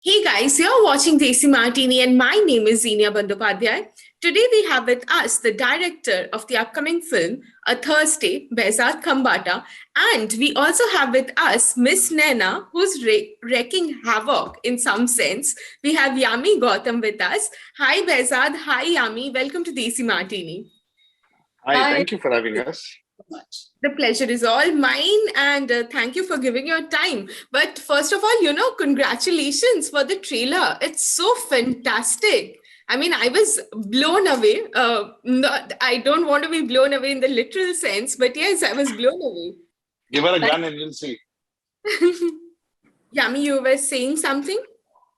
Hey guys, you're watching Desimartini and my name is Zinia Bandyopadhyay. Today we have with us the director of the upcoming film, A Thursday, Behzad Khambata, and we also have with us Miss Naina, who's wreaking havoc in some sense. We have Yami Gautam with us. Hi Behzad, hi Yami, welcome to Desimartini. Hi, Hi, thank you for having us. so much. The pleasure is all mine, and thank you for giving your time. But first of all, congratulations for the trailer. It's so fantastic. I mean, I was blown away. I don't want to be blown away in the literal sense, but yes, I was blown away. Give her a Thank- gun and we'll see. Yami, you were saying something?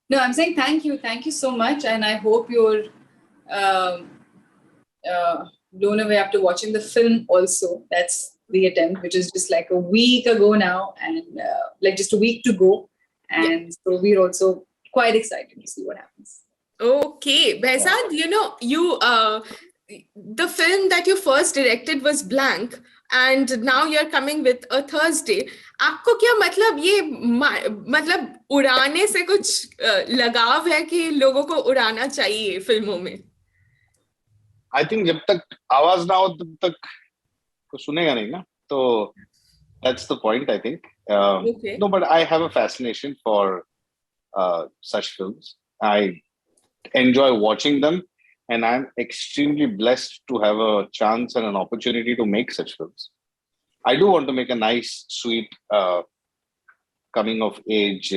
No, I'm saying thank you. Thank you so much. And I hope you're um, blown away after watching the film also. That's the attempt, which is just like a week ago now, and like just a week to go. And so we're also quite excited to see what happens. Okay, Behzad, the film that you first directed was Blank, and now you're coming with A Thursday. आपको क्या मतलब ये मतलब उड़ाने से कुछ लगाव है कि लोगों को उड़ाना चाहिए फिल्मों में? I think जब तक आवाज ना हो तब तक कोई सुनेगा नहीं ना. So that's the point, I think. Okay. No, but I have a fascination for such films. I enjoy watching them, and I'm extremely blessed to have a chance and an opportunity to make such films. I do want to make a nice, sweet, coming of age.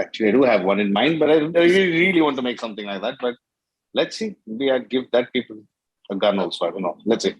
Actually, I do have one in mind, but I really want to make something like that. But let's see. Maybe I give that people a gun also. I don't know. Let's see.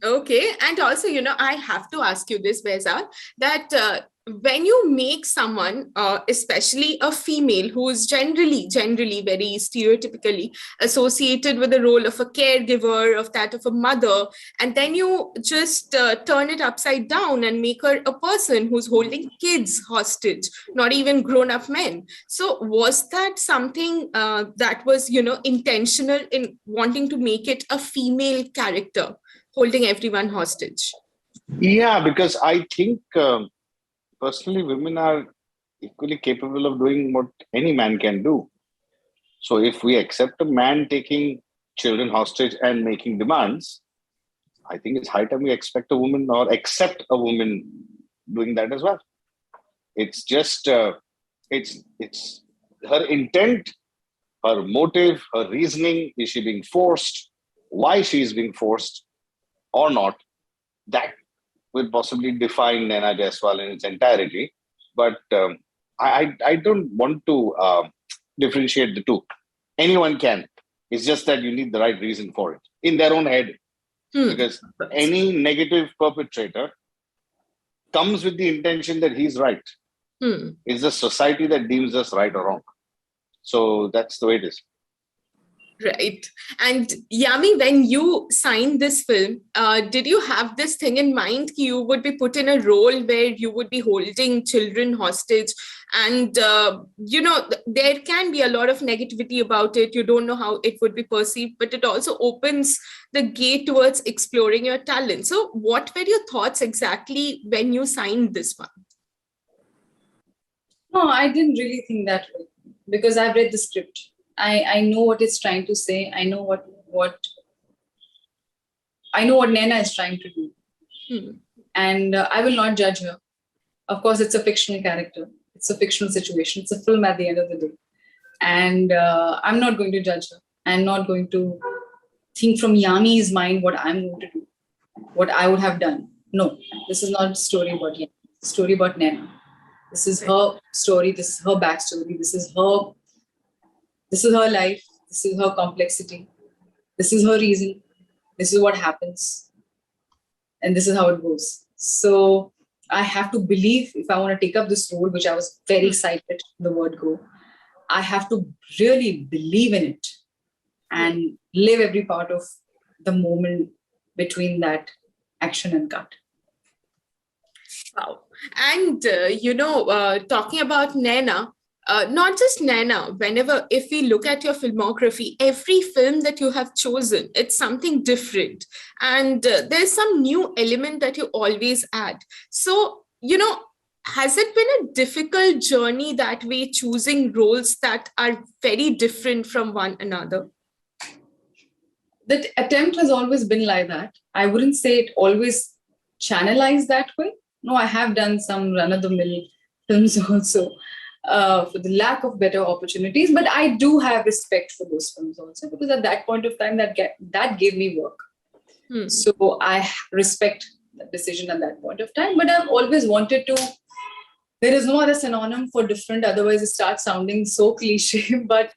Okay, and also, I have to ask you this, Behzad, that when you make someone, especially a female who is generally very stereotypically associated with the role of a caregiver, of that of a mother, and then you just turn it upside down and make her a person who's holding kids hostage, not even grown-up men. So was that something that was, intentional in wanting to make it a female character holding everyone hostage? Yeah, because I think personally, women are equally capable of doing what any man can do. So if we accept a man taking children hostage and making demands, I think it's high time we expect a woman or accept a woman doing that as well. It's just it's her intent, her motive, her reasoning. Is she being forced? Why she is being forced or not? That will possibly define Naina Jaiswal in its entirety. But I don't want to differentiate the two. Anyone can. It's just that you need the right reason for it in their own head. Because any negative perpetrator comes with the intention that he's right. It's the society that deems us right or wrong. So that's the way it is. Right. And Yami, when you signed this film, did you have this thing in mind that you would be put in a role where you would be holding children hostage? And, there can be a lot of negativity about it. You don't know how it would be perceived, but it also opens the gate towards exploring your talent. So what were your thoughts exactly when you signed this one? No, I didn't really think that way because I've read the script. I know what it's trying to say. I know what Naina is trying to do. And I will not judge her. Of course, it's a fictional character. It's a fictional situation. It's a film at the end of the day. And I'm not going to judge her. I'm not going to think from Yami's mind what I'm going to do, what I would have done. No, this is not a story about Yami. It's a story about Naina. This is her story. This is her backstory. This is her life. This is her complexity. This is her reason. This is what happens. And this is how it goes. So I have to believe, if I want to take up this role, which I was very excited, the word go, I have to really believe in it and live every part of the moment between that action and cut. Wow. And, talking about Naina, not just Naina, if we look at your filmography, every film that you have chosen, it's something different. And there's some new element that you always add. So, has it been a difficult journey that way, choosing roles that are very different from one another? The attempt has always been like that. I wouldn't say it always channelized that way. No, I have done some run-of-the-mill films also for the lack of better opportunities. But I do have respect for those films also, because at that point of time, that gave me work. So I respect the decision at that point of time. But I've always wanted to. There is no other synonym for different. Otherwise, it starts sounding so cliche. But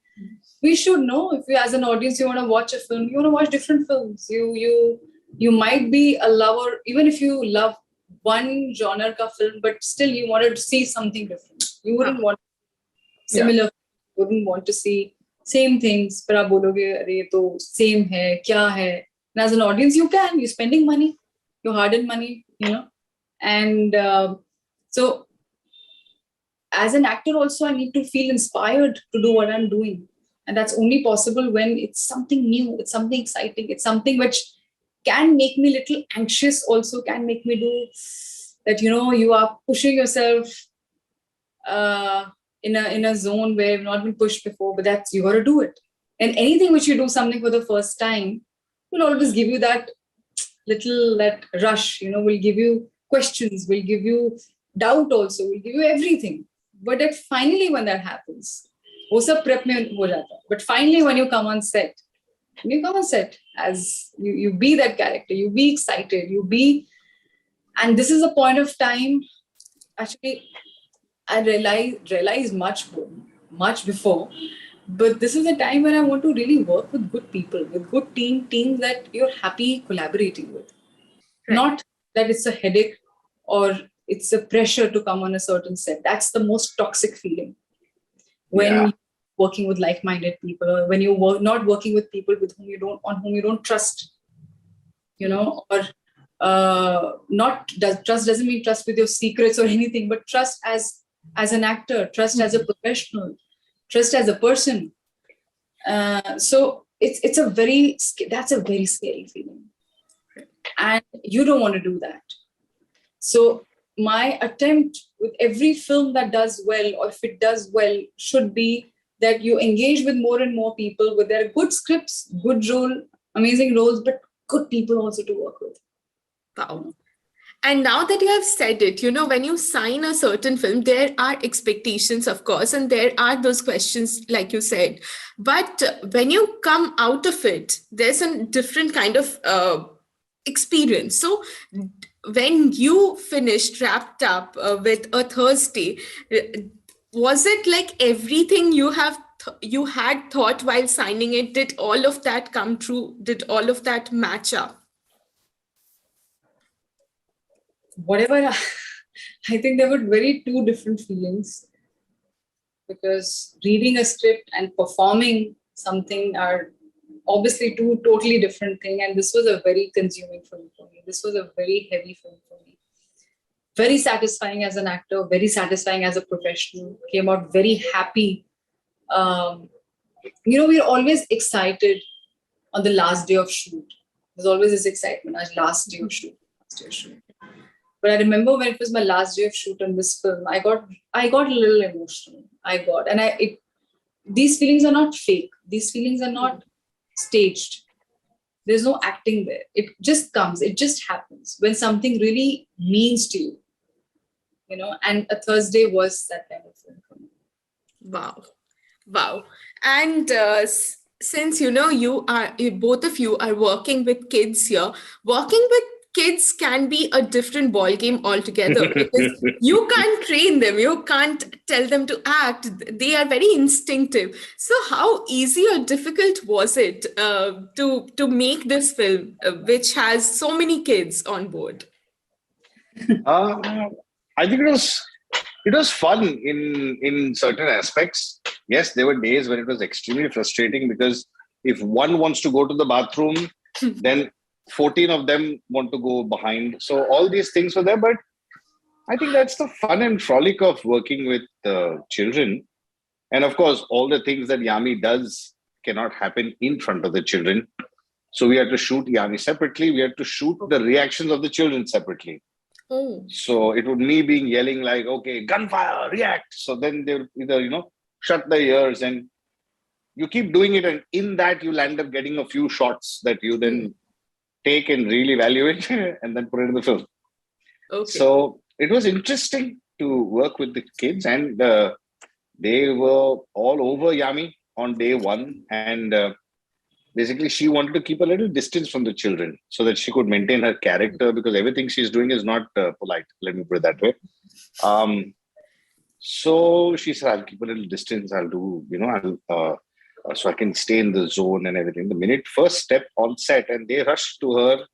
we should know, if you, as an audience, you want to watch a film, you want to watch different films. You might be a lover, even if you love one genre ka film, but still you wanted to see something different. You wouldn't want similar, you wouldn't want to see same things. But aap bologe, "Arey, to same hai, kya hai?" And as an audience, you're spending money, your hard-earned money, And so as an actor also, I need to feel inspired to do what I'm doing. And that's only possible when it's something new, it's something exciting, it's something which can make me a little anxious also, can make me do that, you are pushing yourself in a zone where you've not been pushed before, but that's, you got to do it. And anything which you do something for the first time will always give you that rush, will give you questions, will give you doubt also, will give you everything. But finally, when that happens, वो सब prep में हो जाता है. But finally, when you come on set, as you be that character, you be excited, and this is a point of time. Actually, I realize much before, but this is a time when I want to really work with good people, with good teams that you're happy collaborating with. Right. Not that it's a headache or it's a pressure to come on a certain set. That's the most toxic feeling. When you're working with like-minded people, or when you're not working with people on whom you don't trust, or trust doesn't mean trust with your secrets or anything, but trust as an actor, trust as a professional, trust as a person. So that's a very scary feeling, and you don't want to do that. So my attempt with every film that does well, or if it does well, should be that you engage with more and more people with their good scripts, good role, amazing roles, but good people also to work with. Wow. And now that you have said it, when you sign a certain film, there are expectations, of course, and there are those questions, like you said. But when you come out of it, there's a different kind of experience. So when you wrapped up with a Thursday, was it like everything you had thought while signing it? Did all of that come true? Did all of that match up? Whatever, I think there were two different feelings, because reading a script and performing something are obviously two totally different things. And this was a very consuming film for me. This was a very heavy film for me. Very satisfying as an actor, very satisfying as a professional. Came out very happy. We're always excited on the last day of shoot. There's always this excitement, last day of shoot. But I remember when it was my last day of shoot on this film, I got a little emotional. These feelings are not fake. These feelings are not staged. There's no acting there. It just comes. It just happens when something really means to you. And a Thursday was that kind of film for me. Wow. And since both of you are working with kids here, working with kids can be a different ball game altogether, because you can't train them, you can't tell them to act. They are very instinctive. So how easy or difficult was it to make this film, which has so many kids on board? I think it was fun in certain aspects. Yes, there were days when it was extremely frustrating, because if one wants to go to the bathroom, then 14 of them want to go behind. So all these things were there, but I think that's the fun and frolic of working with children. And of course, all the things that Yami does cannot happen in front of the children. So we had to shoot Yami separately. We had to shoot the reactions of the children separately. Oh. So it would me being yelling like, okay, gunfire, react. So then they would either, shut their ears, and you keep doing it. And in that, you'll end up getting a few shots that you then take and really evaluate and then put it in the film. Okay. So it was interesting to work with the kids, and they were all over Yami on day one. And basically, she wanted to keep a little distance from the children so that she could maintain her character, because everything she's doing is not polite. Let me put it that way. So she said, I'll keep a little distance. I'll do, so I can stay in the zone and everything. The minute first step on set, and they rushed to her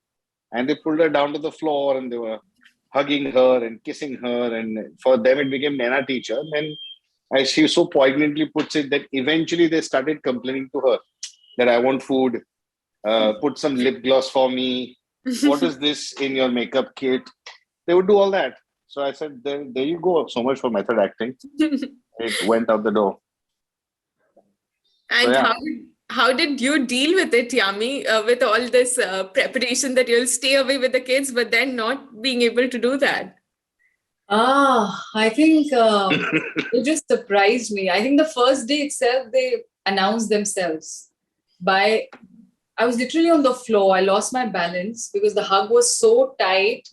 and they pulled her down to the floor and they were hugging her and kissing her. And for them, it became Naina teacher. And as she so poignantly puts it, that eventually they started complaining to her that I want food, put some lip gloss for me. What is this in your makeup kit? They would do all that. So I said, there you go. So much for method acting. It went out the door. And So, yeah. how did you deal with it, Yami, with all this preparation that you'll stay away with the kids, but then not being able to do that? I think it just surprised me. I think the first day itself, they announced themselves. I was literally on the floor. I lost my balance because the hug was so tight.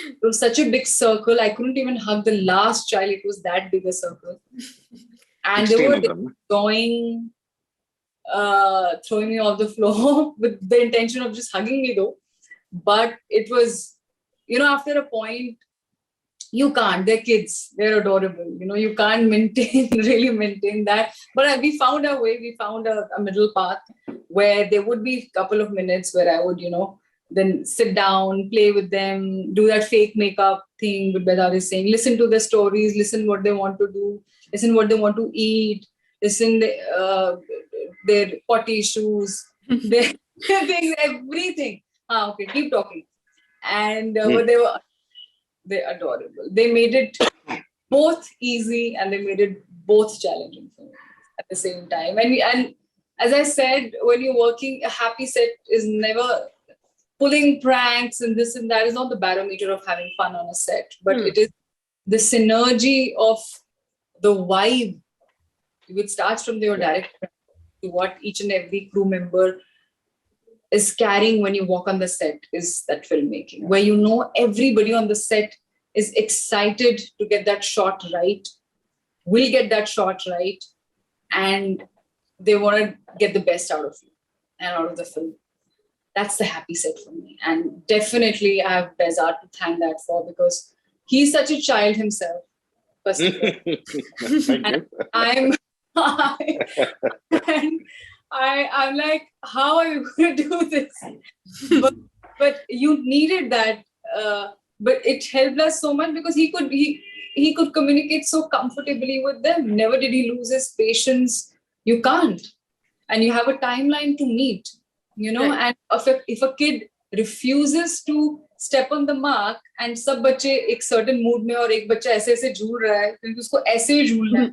It was such a big circle. I couldn't even hug the last child. It was that big a circle. And they were throwing me off the floor with the intention of just hugging me though. But it was, after a point, you can't. They're kids. They're adorable. You can't really maintain that. But we found our way. We found a middle path where there would be a couple of minutes where I would, then sit down, play with them, do that fake makeup thing with Behzad is saying, listen to their stories, listen what they want to do, listen what they want to eat, listen their potty issues, their things, everything. Okay, keep talking. And they're adorable. They made it both easy and they made it both challenging for me at the same time. And as I said, when you're working, a happy set is never pulling pranks and this and that is not the barometer of having fun on a set, but it is the synergy of the vibe, which starts from your director to what each and every crew member is carrying when you walk on the set, is that filmmaking, where everybody on the set is excited to get that shot right, will get that shot right, and they want to get the best out of you and out of the film. That's the happy set for me. And definitely I have Behzad to thank that for, because he's such a child himself. First of all. And I'm like, how are you going to do this? But you needed that. But it helped us so much because he could communicate so comfortably with them. Never did he lose his patience. You can't. And you have a timeline to meet, right. And if a kid refuses to step on the mark and सब बच्चे एक certain mood में और एक बच्चा ऐसे झूल रहा है क्योंकि उसको ऐसे ही झूलना है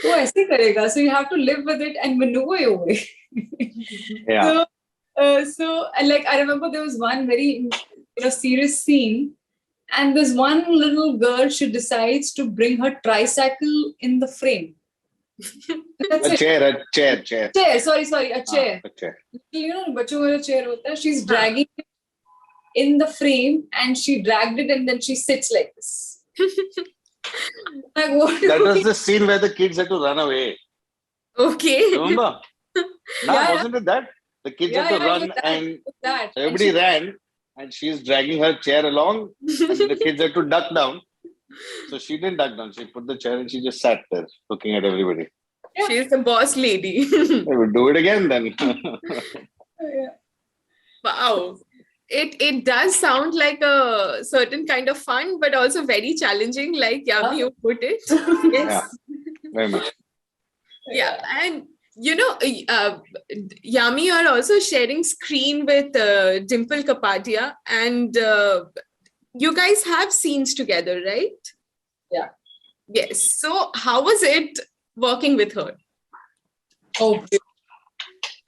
तो ऐसे करेगा, so you have to live with it and maneuver your way. Yeah. So like I remember there was one very serious scene, and this one little girl, she decides to bring her tricycle in the frame. A chair. Sorry, a chair. A chair. बच्चों का chair होता है. She's dragging it in the frame, and she dragged it, and then she sits like this. Like, that was the scene where the kids had to run away. Okay. Remember? Wasn't it that? The kids had to run, and everybody ran, and she's dragging her chair along, and the kids had to duck down. So she didn't duck down. She put the chair and she just sat there looking at everybody. Yeah. She's the boss lady. I would do it again then. Yeah. Wow. It does sound like a certain kind of fun, but also very challenging, like Yami, you put it. Yes. Yeah, very much. Yeah. And Yami, you are also sharing screen with Dimple Kapadia, and you guys have scenes together, right? Yeah. Yes. So how was it working with her? Oh,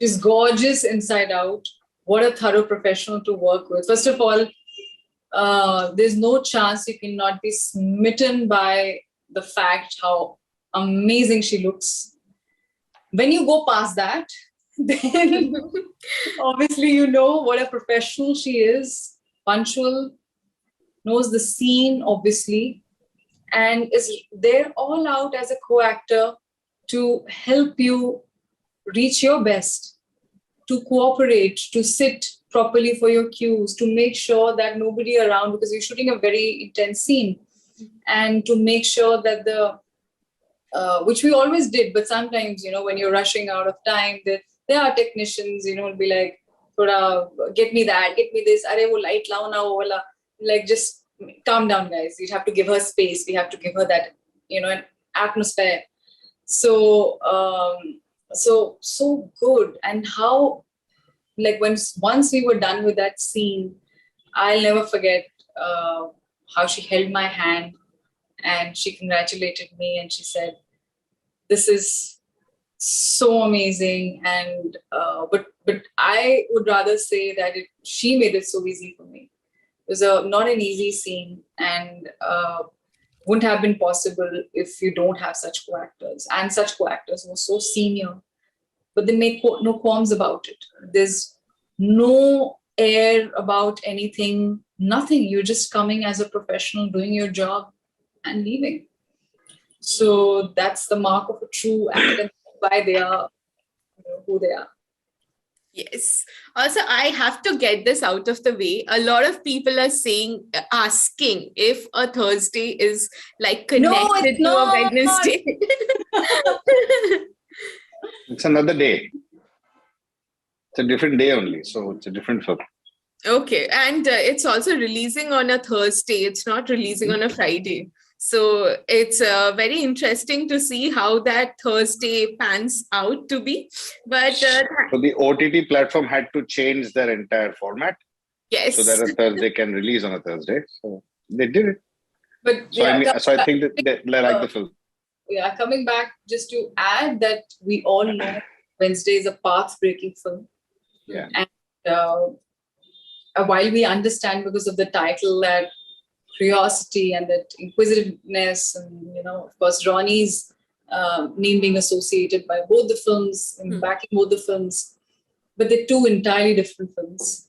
she's gorgeous inside out. What a thorough professional to work with. First of all, there's no chance you cannot be smitten by the fact how amazing she looks. When you go past that, then obviously you know what a professional she is, punctual, knows the scene, obviously, and is there all out as a co-actor to help you reach your best, to cooperate, to sit properly for your cues, to make sure that nobody around, because you're shooting a very intense scene, and to make sure that which we always did, but sometimes, when you're rushing out of time, there are technicians, will be like, thoda, get me that, get me this, arey wo light lao na wo wala. Like, just calm down, guys. You have to give her space. We have to give her that, an atmosphere. So, so good. And how, like, once we were done with that scene, I'll never forget how she held my hand and she congratulated me and she said, "This is so amazing." And but I would rather say that she made it so easy for me. It was not an easy scene, and wouldn't have been possible if you don't have such co-actors. And such co-actors were so senior, but they make no qualms about it. There's no air about anything, nothing. You're just coming as a professional, doing your job and leaving. So that's the mark of a true actor, why they are who they are. Yes. Also, I have to get this out of the way. A lot of people are asking if a Thursday is like connected to a Wednesday. It's another day. It's a different day only. So it's a different film. Okay. And it's also releasing on a Thursday. It's not releasing on a Friday. So it's very interesting to see how that Thursday pans out to be. But so the OTT platform had to change their entire format. Yes. So that a Thursday can release on a Thursday. So they did it. But so, yeah, I think that they like the film. Yeah, coming back, just to add that we all know Wednesday is a path-breaking film. Yeah. And while we understand because of the title that curiosity and that inquisitiveness, and of course Ronnie's name being associated by both the films and backing both the films, but they're two entirely different films.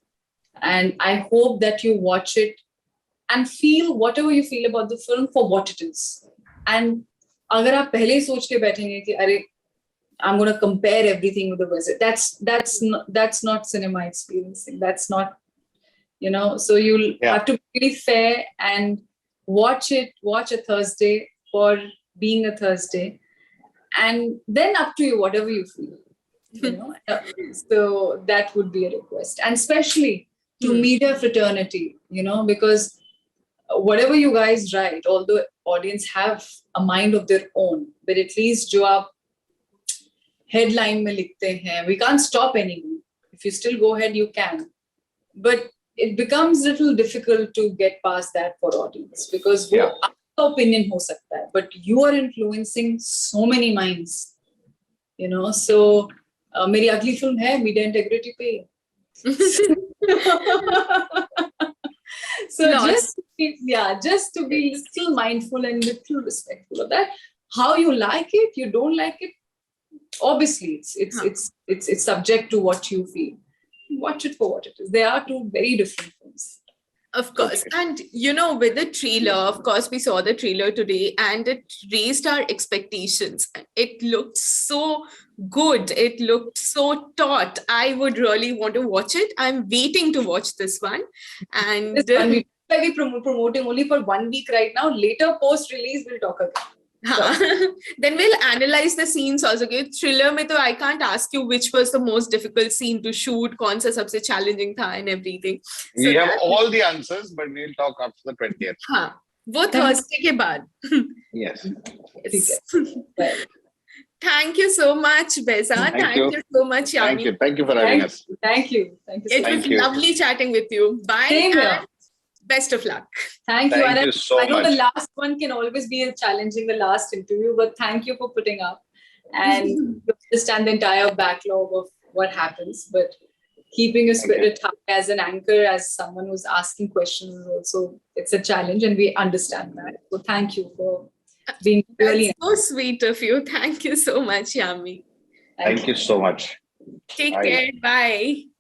And I hope that you watch it and feel whatever you feel about the film for what it is. And agar aap pehle hi soch ke baithenge ki are I'm going to compare everything with the Wizard, that's not cinema experiencing. That's not, so you'll have to be really fair and watch a Thursday for being a Thursday, and then up to you, whatever you feel, so that would be a request. And especially to media fraternity, because whatever you guys write, although audience have a mind of their own, but at least jo aap headline mein likhte hain, we can't stop anyone. If you still go ahead, you can. But it becomes a little difficult to get past that for audience, because आपका opinion हो सकता है, but you are influencing so many minds, So मेरी अगली film है media integrity पे. So just to be little mindful and little respectful of that. How you like it, you don't like it. Obviously, it's subject to what you feel. Watch it for what it is. They are two very different films. Of course. Okay. And, with the trailer, of course, we saw the trailer today and it raised our expectations. It looked so good. It looked so taut. I would really want to watch it. I'm waiting to watch this one. And we're promoting only for 1 week right now. Later, post-release, we'll talk again. Then we'll analyze the scenes also. Thriller mein to I can't ask you which was the most difficult scene to shoot, kaun sa sabse challenging tha and everything. We have all the answers, but we'll talk after the 20th. हाँ, वो Thursday के बाद. Yes. Thank you so much, Behzad. Thank you so much, Yami. Thank you for having us. Thank you. It was lovely chatting with you. Bye. Same here. Best of luck. Thank you. Thank you so much. I know the last one can always be challenging, the last interview, but thank you for putting up and you understand the entire backlog of what happens. But keeping your spirit high as an anchor, as someone who's asking questions is also, it's a challenge, and we understand that. So thank you for being really. That's so sweet of you. Thank you so much, Yami. Thank you so much. Take Bye. care. Bye.